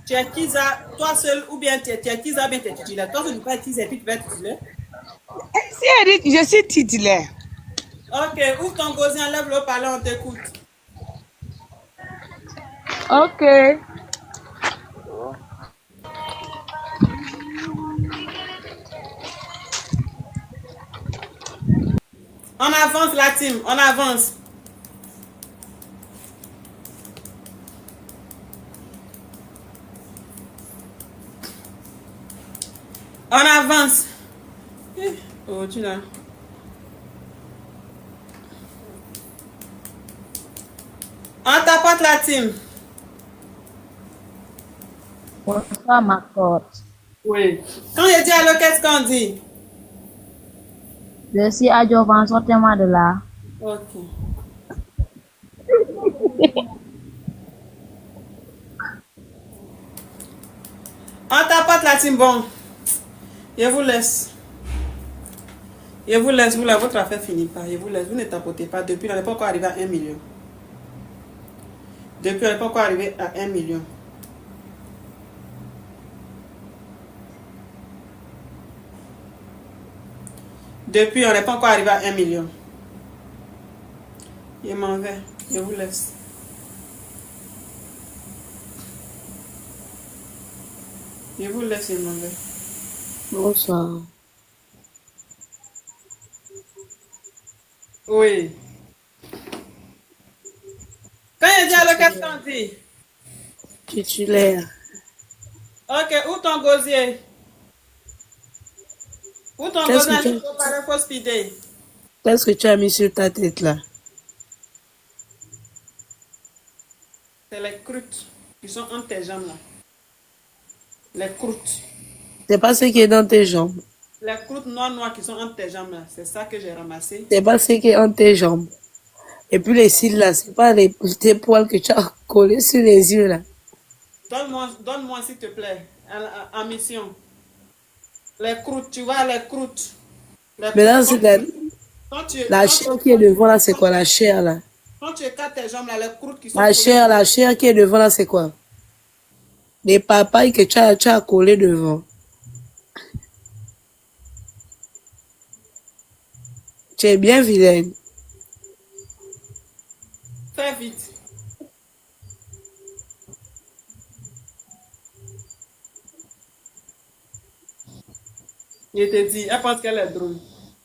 Tu es Kiza, toi seul, ou bien tu es Kiza, bien tu es titulaire. Toi, tu ne peux pas être Kiza et puis tu vas être titulaire. Si elle dit, je suis titulaire. Ok, ouvre ton gosier, enlève le parler, on t'écoute. Ok. On avance la team, on avance. On avance. Oh, tu l'as. On tapote la team. Bonsoir, ma coach. Oui. Quand je dis allô, qu'est-ce qu'on dit? Je suis à Jovan, sortez-moi de là. Ok. On tapote la team. Bon. Je vous laisse. Je vous laisse. Votre affaire finit pas. Je vous laisse. Vous ne tapotez pas. Depuis, on n'est pas encore arrivé à 1 million. Depuis, on n'est pas encore arrivé à 1 million. Depuis, on n'est pas encore arrivé à 1 million. Je m'en vais. Je vous laisse. Je vous laisse, je m'en vais. Bonsoir. Oui. Quand il dit allô, qu'est-ce qu'on dit? Titulaire. Ok, où ton gosier? Où ton Qu'est-ce gosier? que Il faut pas faut speeder. Qu'est-ce que tu as mis sur ta tête là? C'est les croûtes qui sont entre tes jambes là. Les croûtes. C'est pas ce qui est dans tes jambes. Les croûtes noires qui sont entre tes jambes là. C'est ça que j'ai ramassé. C'est pas ce qui est entre tes jambes. Et puis les cils là, c'est pas tes poils que tu as collés sur les yeux là. Donne-moi s'il te plaît. En mission. Les croûtes, tu vois les croûtes. Maintenant, c'est la chair qui est devant là, c'est quoi la chair là? Quand tu écartes tes jambes là, les croûtes qui sont La chair qui est devant là, c'est quoi? Les papayes que tu as collées devant. Tu es bien vilaine. Fais vite. Je te dis, elle pense qu'elle est drôle.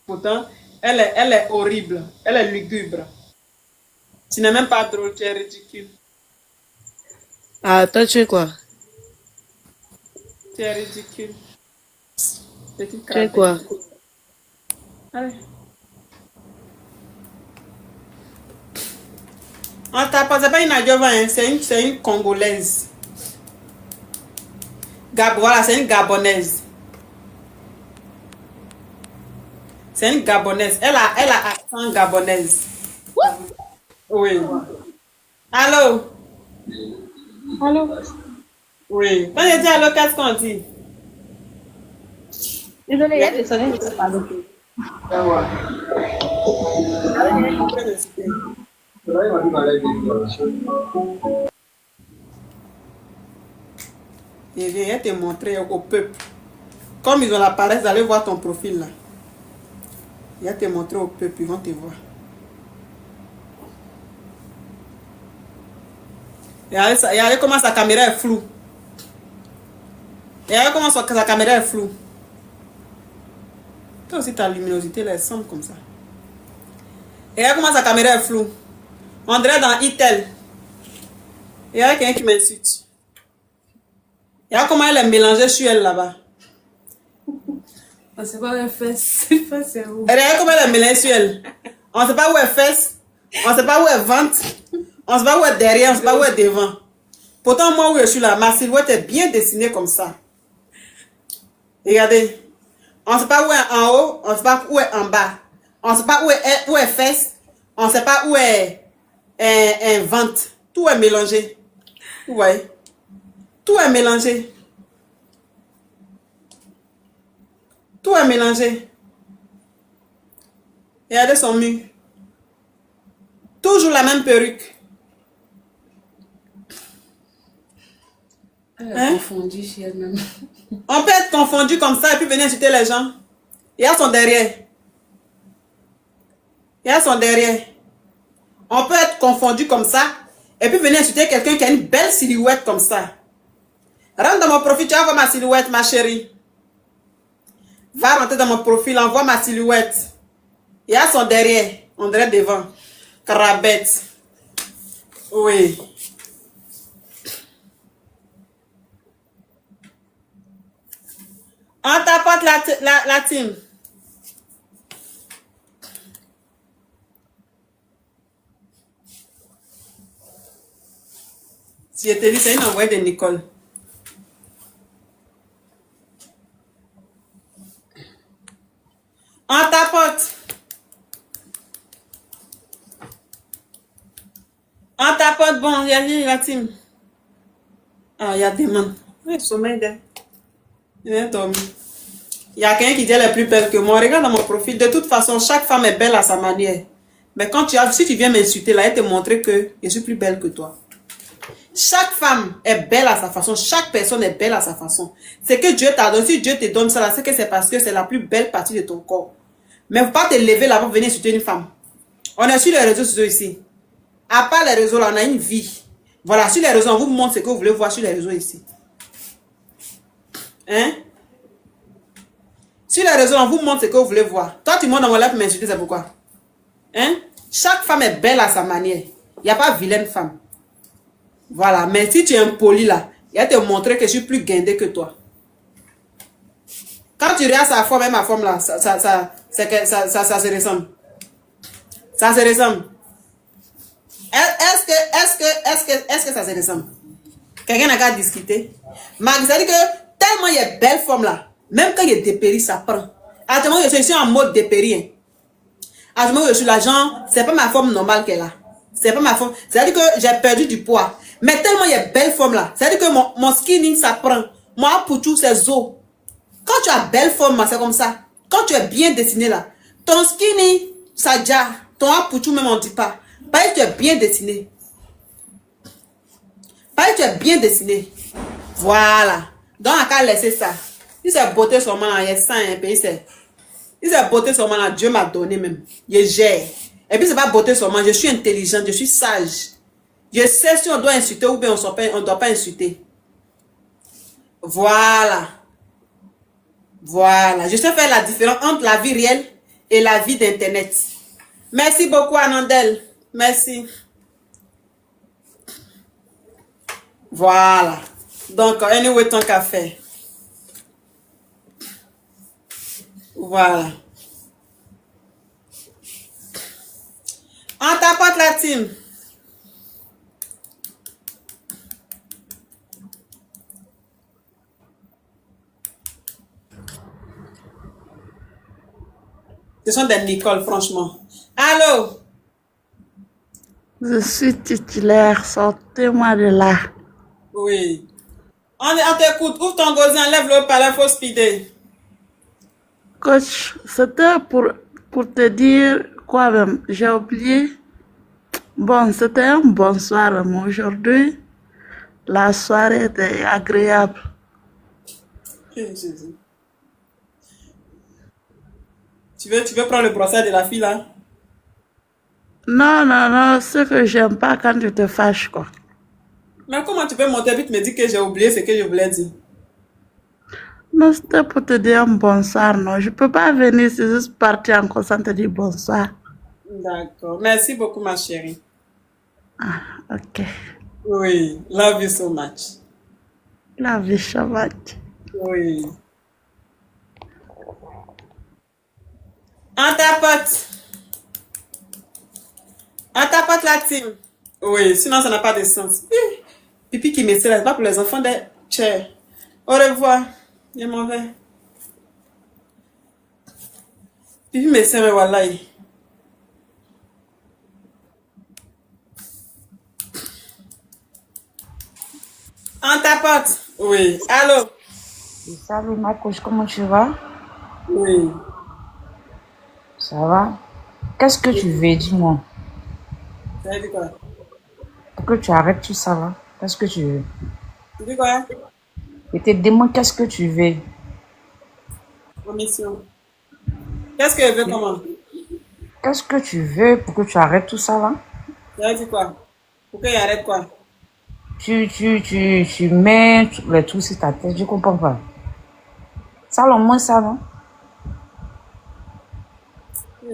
Pourtant, elle est horrible. Elle est lugubre. Tu n'es même pas drôle, tu es ridicule. Ah, toi, tu es quoi? Tu es ridicule. Tu es quoi? Allez. On t'a pas, c'est pas une Adjova, hein, c'est une Congolaise. Voilà, c'est une Gabonaise. C'est une Gabonaise. Elle a accent gabonaise. Oui. Allô? Allô? Oui. Quand je dis allô, qu'est-ce qu'on dit? Désolée, il y a des sonneries, je ne sais pas. Je viens te montrer au peuple. Comme ils ont la paresse d'aller voir ton profil là. Je vais te montrer au peuple, ils vont te voir. Regardez comment sa caméra est floue. Regardez comment sa caméra est floue. Toi aussi ta luminosité là, elle semble comme ça. Regardez comment sa caméra est floue. On dirait dans Itel. Regardez quelqu'un qui m'insulte. Regarde comment elle est mélangée sur elle là-bas. On ne sait pas où elle fait. C'est où. Regarde comment elle est mélangée sur elle. On ne sait pas où elle fesse. On ne sait pas où elle ventre. On ne sait pas où elle est derrière. On ne sait pas où elle est devant. Pourtant, moi où je suis là, ma silhouette est bien dessinée comme ça. Regardez. On ne sait pas où est en haut. On ne sait pas où est en bas. On ne sait pas où est fesse. On ne sait pas où est ventre. Tout est mélangé. Vous voyez? Tout est mélangé. Tout est mélangé. Regardez son mur. Toujours la même perruque. Elle est confondue chez elle-même. On peut être confondu comme ça et puis venir insulter les gens. Il y a son derrière. Il y a son derrière. On peut être confondu comme ça et puis venir insulter quelqu'un qui a une belle silhouette comme ça. Rentre dans mon profil, tu vas voir ma silhouette, ma chérie. Va rentrer dans mon profil, envoie ma silhouette. Il y a son derrière, on dirait devant. Carabette. Oui. On tapote la team. Si je te dis, c'est une envoyée de Nicole. On tapote. On tapote, bon, il y a la team. Ah, il y a des mains. Oui, sommeil d'elle. Il vient dormir. Il y a quelqu'un qui dit elle est plus belle que moi. Regarde dans mon profil. De toute façon, chaque femme est belle à sa manière. Mais quand si tu viens m'insulter là, elle te montrer que je suis plus belle que toi. Chaque femme est belle à sa façon. Chaque personne est belle à sa façon. C'est que Dieu t'a donné. Si Dieu te donne ça là, c'est que c'est parce que c'est la plus belle partie de ton corps. Mais il ne faut pas te lever là pour venir insulter une femme. On est sur les réseaux sociaux ici. À part les réseaux là, on a une vie. Voilà, sur les réseaux, on vous montre ce que vous voulez voir sur les réseaux ici. Hein? Sur les réseaux, on vous montre ce que vous voulez voir. Toi, tu montes dans mon live pour m'insulter, c'est pourquoi? Hein? Chaque femme est belle à sa manière. Il n'y a pas vilaine femme. Voilà, mais si tu es impoli là, il va te montrer que je suis plus guindé que toi. Quand tu regardes sa forme et ma forme là, ça se ressemble. Ça se ressemble. Est-ce que ça se ressemble? Quelqu'un n'a qu'à discuter. Mais ça dit que tellement il y a belle forme là, même quand il est dépéri, ça prend. À ce moment, je suis en mode dépéri. Hein. À ce moment, je suis l'argent, c'est pas ma forme normale qu'elle a. C'est pas ma forme. C'est-à-dire que j'ai perdu du poids. Mais tellement il y a belle forme là. C'est-à-dire que mon skinning, ça prend. Moi, pour tout, c'est os. Quand tu as belle forme, c'est comme ça. Quand tu es bien dessiné là, ton skinny, ça déjà. Ton apouchou même, on ne dit pas. Parce que tu es bien dessiné. Parce que tu es bien dessiné. Voilà. Donc, on a laissé ça. Si c'est beauté seulement là, il y a ça, un pays, c'est. Si c'est beauté seulement là, Dieu m'a donné même. Je gère. Et puis, c'est pas beauté seulement. Je suis intelligente, je suis sage. Je sais si on doit insulter ou bien on ne doit pas insulter. Voilà. Voilà. Je sais faire la différence entre la vie réelle et la vie d'Internet. Merci beaucoup, Anandel. Merci. Voilà. Donc, anyway, ton café. Voilà. On tapote la team. Ce sont des Nicole, franchement. Allô? Je suis titulaire, sortez-moi de là. Oui. On t'écoute. Ouvre ton gosier, enlève-le par la fausse speeder. Coach, c'était pour te dire quoi même, j'ai oublié. Bon, c'était un bon soir, mais aujourd'hui, la soirée était agréable. Jésus. Tu veux prendre le brossard de la fille là? Non, non, non, ce que j'aime pas quand tu te fâches, quoi. Mais comment tu peux monter vite me dire que j'ai oublié ce que je voulais dire? Non, c'était pour te dire un bonsoir, non. Je peux pas venir, c'est juste partir encore sans te dire bonsoir. D'accord. Merci beaucoup, ma chérie. Ah, ok. Oui. Love you so much. Love you so much. Oui. On tapote. On tapote la team. Oui, sinon ça n'a pas de sens. Pipi qui me sert, c'est pas pour les enfants des chers. Au revoir. Je m'en vais. Pipi me sert, mais voilà. On tapote. Oui. Allô? Salut ma coach, comment tu vas? Oui. Ça va? Qu'est-ce que tu veux, dis-moi? Ça veut dire quoi? Pour que tu arrêtes tout ça là. Qu'est-ce que tu veux? Tu dis quoi? Je te demande qu'est-ce que tu veux? Commission. Qu'est-ce que je veux comment? Qu'est-ce que tu veux pour que tu arrêtes tout ça là? Ça veut dire quoi? Pour qu'il arrête quoi? Tu mets les trucs sur ta tête, je comprends pas. Ça, au moins ça, non?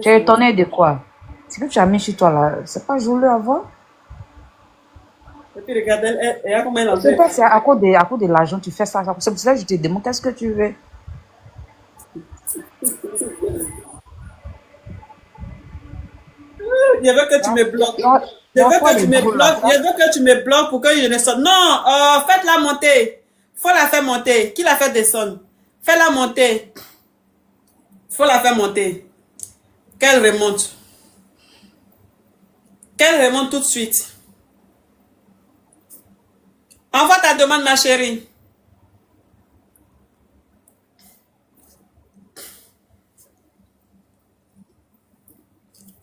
Tu es étonné de quoi? Ce que tu as mis chez toi là, c'est pas joli à voir? Et puis regarde, elle a combien d'entrées? C'est pas, c'est à cause de l'argent, tu fais ça. C'est pour ça que je te demande qu'est-ce que tu veux? Il y avait que tu me bloques. Je veux que tu me bloques. Je veux que tu me bloques pour que je ne sonne. Non, faites-la monter. Faut la faire monter. Qui la fait descendre? Fais-la monter. Faut la faire monter. Qu'elle remonte. Qu'elle remonte tout de suite. Envoie ta demande, ma chérie.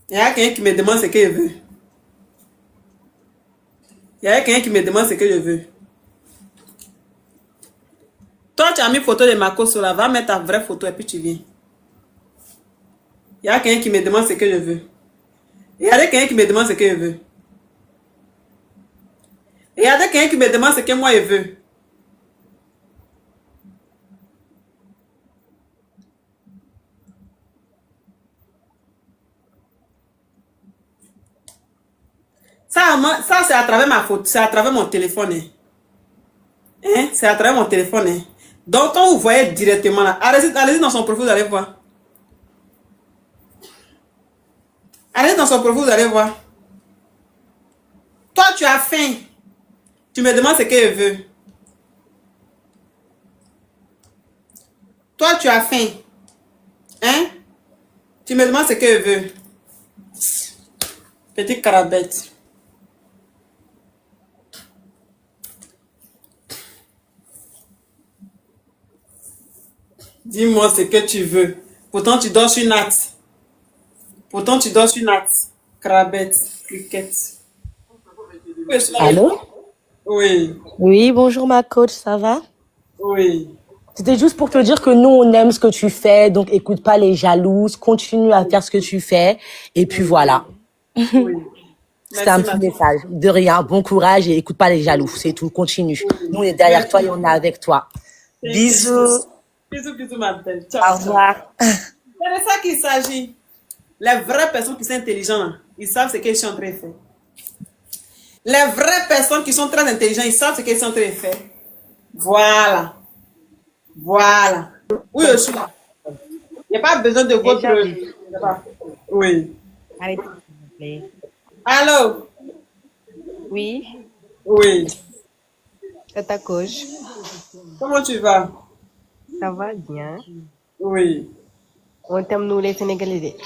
Il y a quelqu'un qui me demande ce que je veux. Il y a quelqu'un qui me demande ce que je veux. Toi, tu as mis photo de Marco sur là. Va mettre ta vraie photo et puis tu viens. Il y a quelqu'un qui me demande ce que je veux. Il y a quelqu'un qui me demande ce que je veux. Il y a quelqu'un qui me demande ce que moi je veux. Ça c'est à travers ma photo, c'est à travers mon téléphone. Hein? C'est à travers mon téléphone. Hein? Donc, quand vous voyez directement là, allez-y dans son profil, vous allez voir. Allez dans son profil, vous allez voir. Toi, tu as faim. Tu me demandes ce que je veux. Toi, tu as faim. Hein? Tu me demandes ce que je veux. Petite carabette. Dis-moi ce que tu veux. Pourtant, tu dors sur natte. Pourtant, tu dors sur natte. Crabette, cricket. Allô? Oui. Oui, bonjour ma coach, ça va? Oui. C'était juste pour te dire que nous, on aime ce que tu fais, donc écoute pas les jalouses, continue à faire ce que tu fais, et puis voilà. Oui. C'était un petit message. De rien, bon courage et écoute pas les jaloux, c'est tout, continue. Nous, on est derrière toi et on est avec toi. Bisous. Bisous, bisous, ma belle. Ciao. Au revoir. C'est de ça qu'il s'agit. Les vraies personnes qui sont intelligentes, ils savent ce qu'ils sont en train de faire. Les vraies personnes qui sont très intelligentes, ils savent ce qu'ils sont en train de faire. Voilà. Voilà. Oui, je suis là. Il n'y a pas besoin de votre... Oui. Allez, s'il vous plaît. Allô? Oui, Oui. c'est ta coach. Comment tu vas? Ça va bien. Oui. On t'aime, nous, les Sénégalais.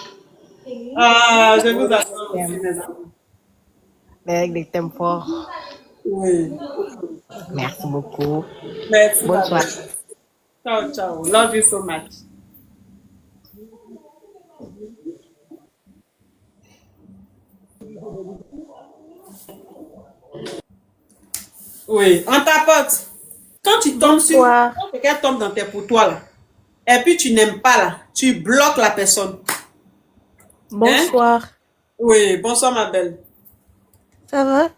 Ah, je vous attends aussi, mes amis. Mais avec des thèmes forts. Oui. Merci beaucoup. Merci. Bonsoir. Ciao, ciao. Love you so much. Oui, on tapote. Quand tu tombes sur... Quand quelqu'un tombe dans tes potois, là, et puis tu n'aimes pas, là, tu bloques la personne. Bonsoir. Hein? Oui, bonsoir, ma belle. Ça va?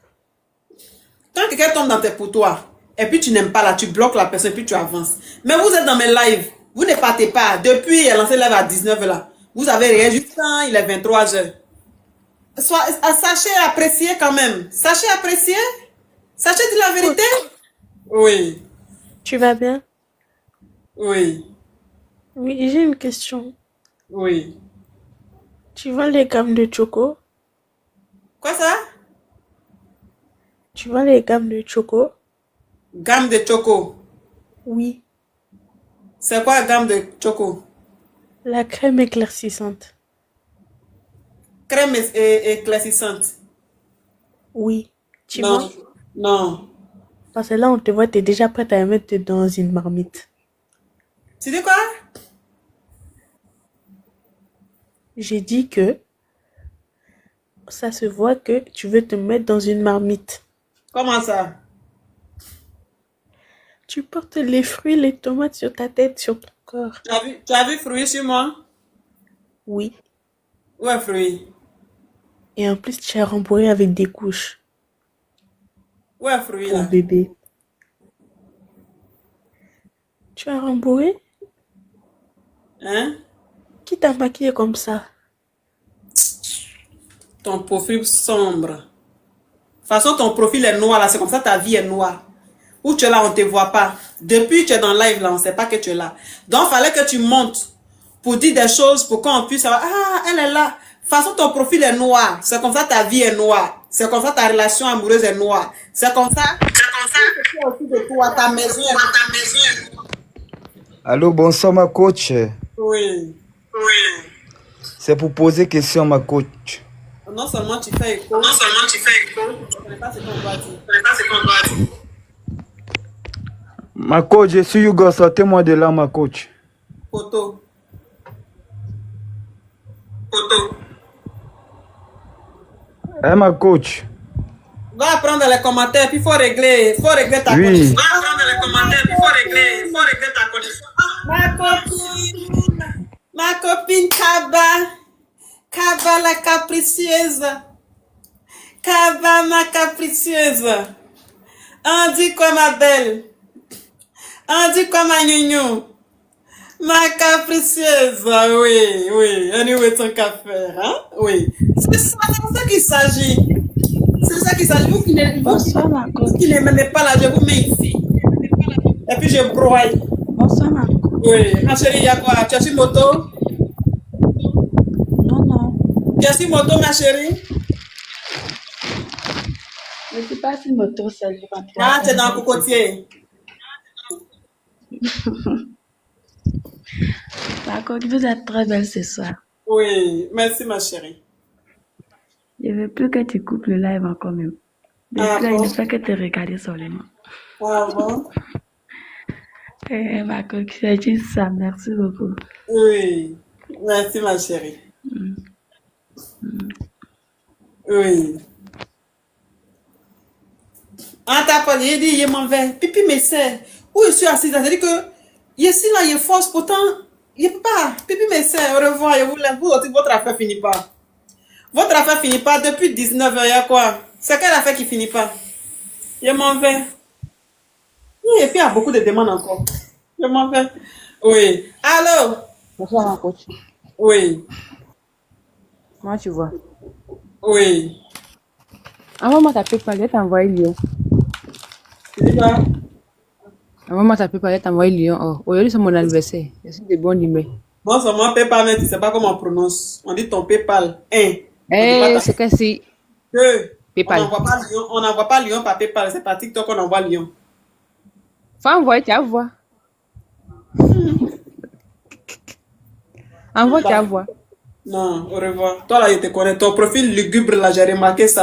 Quand quelqu'un tombe dans tes potois, et puis tu n'aimes pas, là, tu bloques la personne, et puis tu avances. Mais vous êtes dans mes lives. Vous ne partez pas. Depuis, il a lancé live à 19h, là. Vous avez rien, juste temps, il est 23h. Sachez apprécier quand même. Sachez apprécier. Sachez dire la vérité. Oui. Tu vas bien? Oui. Oui, j'ai une question. Oui. Tu vois les gammes de choco? Quoi ça? Tu vois les gammes de choco? Gamme de choco? Oui. C'est quoi gamme de choco? La crème éclaircissante. Crème éclaircissante? Oui. Tu Non. vois? Non. Parce que là, on te voit, tu es déjà prête à mettre dans une marmite. Tu dis quoi? J'ai dit que ça se voit que tu veux te mettre dans une marmite. Comment ça? Tu portes les fruits, les tomates sur ta tête, sur ton corps. Tu as vu fruits sur moi? Oui. Ouais, fruits. Et en plus, tu es rembourré avec des couches. Ouais, fruits Pour là. bébé. Tu as rembourré? Hein? Qui t'a maquillé comme ça? Ton profil sombre. De toute façon, ton profil est noir là, c'est comme ça ta vie est noire. Où tu es là, on ne te voit pas. Depuis tu es dans live là, on ne sait pas que tu es là. Donc, il fallait que tu montes pour dire des choses, pour qu'on puisse savoir, ah, elle est là. De toute façon, ton profil est noir. C'est comme ça ta vie est noire. C'est comme ça ta relation amoureuse est noire. C'est comme ça. C'est aussi de toi, ta maison. Allô, bonsoir ma coach. Oui. C'est pour poser question ma coach. Non seulement tu fais écho. Je ne connais pas ce qu'on doit dire. Ma coach, je suis Hugo, sortez-moi de là ma coach. Photo. Eh ma coach. Va prendre les commentaires, puis il faut régler ta Oui. connexion. Va prendre les commentaires, puis il faut régler ta connexion. Ma copine Kaba la capricieuse. Kaba ma capricieuse. On dit quoi ma belle? On dit quoi ma gnougnou? Ma capricieuse, oui. Anyway, ton café, hein? Oui. C'est ça qu'il s'agit. C'est ça qu'il s'agit. Vous qui ne m'aimez pas là, je vous mets ici. Et puis je broye. Bonsoir, ma coach. Oui. Ma chérie, il y a quoi? Tu as sur moto? Non. Tu as sur moto, ma chérie? Je ne suis pas sur moto, c'est le ventre. Ah, tu es dans le cocotier. Ma coach, vous êtes très belle ce soir. Oui, merci ma chérie. Je ne veux plus que tu coupes le live encore même. Depuis là, il ne fait que te regarder seulement. Ah bon? Ma coach, c'est juste ça. Merci beaucoup. Oui, merci ma chérie. Oui. En tapant, il dit, il m'en va. Pipi me sert. Où je suis assise, c'est-à-dire que ici là, il force, pourtant, il ne peut pas. Pipi me sert, au revoir, votre affaire finit pas. Votre affaire finit pas depuis 19h, il y a quoi? C'est quelle affaire qui finit pas? Je m'en vais. Oui, et puis il y a beaucoup de demandes encore. Je m'en vais. Oui. Allô? Bonsoir, ma coach. Oui. Comment tu vois? Oui. Envoie-moi ta PayPal, je vais t'envoyer Lyon. Tu dis quoi? Envoie-moi ta PayPal, je vais t'envoyer Lyon. Oh, aujourd'hui, c'est mon anniversaire. Je suis de bonne humeur. Bon, c'est mon PayPal, mais tu ne sais pas comment on prononce. On dit ton PayPal. C'est que si. PayPal. On n'envoie pas Lyon par PayPal, c'est par TikTok qu'on envoie Lyon. Faut envoyer, tu vas voir. Envoie, tu vas voir. Non, au revoir. Toi là, je te connais. Ton profil lugubre là, j'ai remarqué ça.